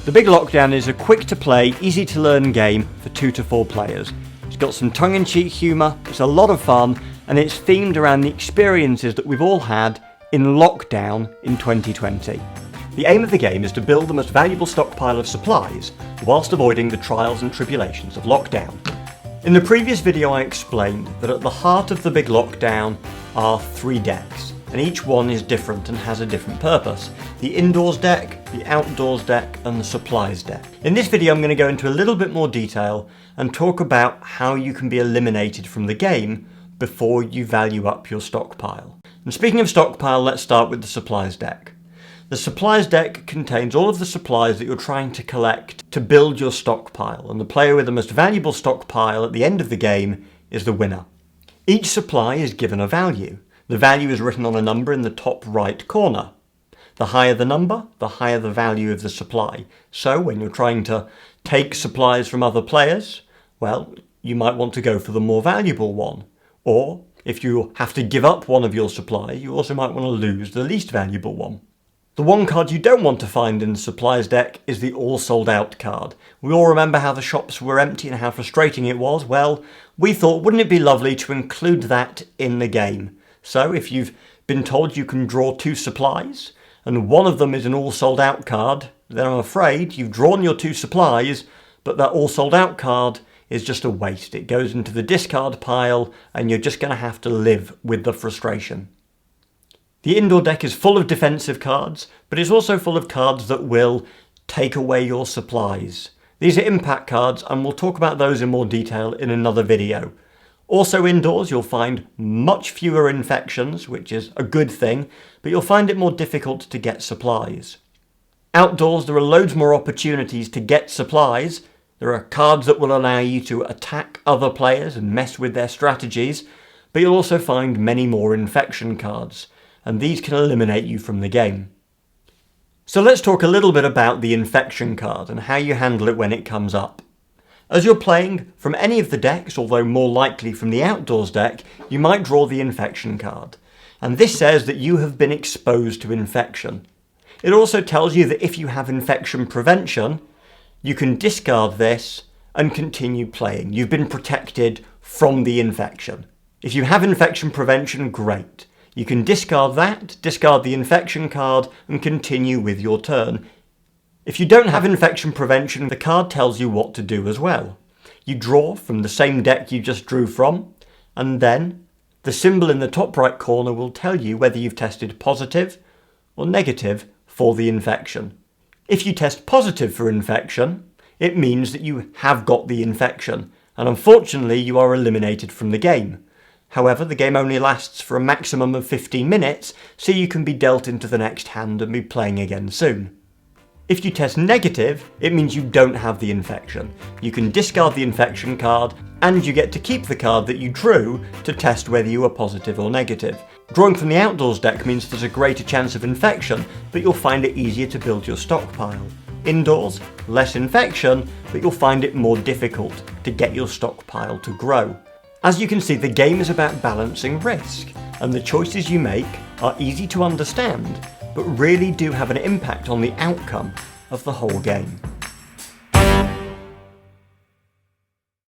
The Big Lockdown is a quick to play, easy to learn game for 2 to 4 players. It's got some tongue-in-cheek humour, it's a lot of fun, and it's themed around the experiences that we've all had in lockdown in 2020. The aim of the game is to build the most valuable stockpile of supplies, whilst avoiding the trials and tribulations of lockdown. In the previous video I explained that at the heart of the Big Lockdown are 3 decks, and each one is different and has a different purpose. The indoors deck, the outdoors deck, and the supplies deck. In this video I'm going to go into a little bit more detail and talk about how you can be eliminated from the game before you value up your stockpile. And speaking of stockpile, let's start with the supplies deck. The supplies deck contains all of the supplies that you're trying to collect to build your stockpile, and the player with the most valuable stockpile at the end of the game is the winner. Each supply is given a value. The value is written on a number in the top right corner. The higher the number, the higher the value of the supply. So when you're trying to take supplies from other players, well, you might want to go for the more valuable one. Or if you have to give up one of your supplies, you also might want to lose the least valuable one. The one card you don't want to find in the supplies deck is the all sold out card. We all remember how the shops were empty and how frustrating it was. Well, we thought, wouldn't it be lovely to include that in the game? So if you've been told you can draw 2 supplies, and one of them is an all sold out card, then I'm afraid you've drawn your 2 supplies, but that all sold out card is just a waste. It goes into the discard pile, and you're just going to have to live with the frustration. The indoor deck is full of defensive cards, but it's also full of cards that will take away your supplies. These are impact cards, and we'll talk about those in more detail in another video. Also indoors, you'll find much fewer infections, which is a good thing, but you'll find it more difficult to get supplies. Outdoors, there are loads more opportunities to get supplies. There are cards that will allow you to attack other players and mess with their strategies, but you'll also find many more infection cards, and these can eliminate you from the game. So let's talk a little bit about the infection card and how you handle it when it comes up. As you're playing from any of the decks, although more likely from the outdoors deck, you might draw the infection card. And this says that you have been exposed to infection. It also tells you that if you have infection prevention, you can discard this and continue playing. You've been protected from the infection. If you have infection prevention, great. You can discard that, discard the infection card, and continue with your turn. If you don't have infection prevention, the card tells you what to do as well. You draw from the same deck you just drew from, and then the symbol in the top right corner will tell you whether you've tested positive or negative for the infection. If you test positive for infection, it means that you have got the infection, and unfortunately you are eliminated from the game. However, the game only lasts for a maximum of 15 minutes, so you can be dealt into the next hand and be playing again soon. If you test negative, it means you don't have the infection. You can discard the infection card, and you get to keep the card that you drew to test whether you are positive or negative. Drawing from the outdoors deck means there's a greater chance of infection, but you'll find it easier to build your stockpile. Indoors, less infection, but you'll find it more difficult to get your stockpile to grow. As you can see, the game is about balancing risk, and the choices you make are easy to understand, but really do have an impact on the outcome of the whole game.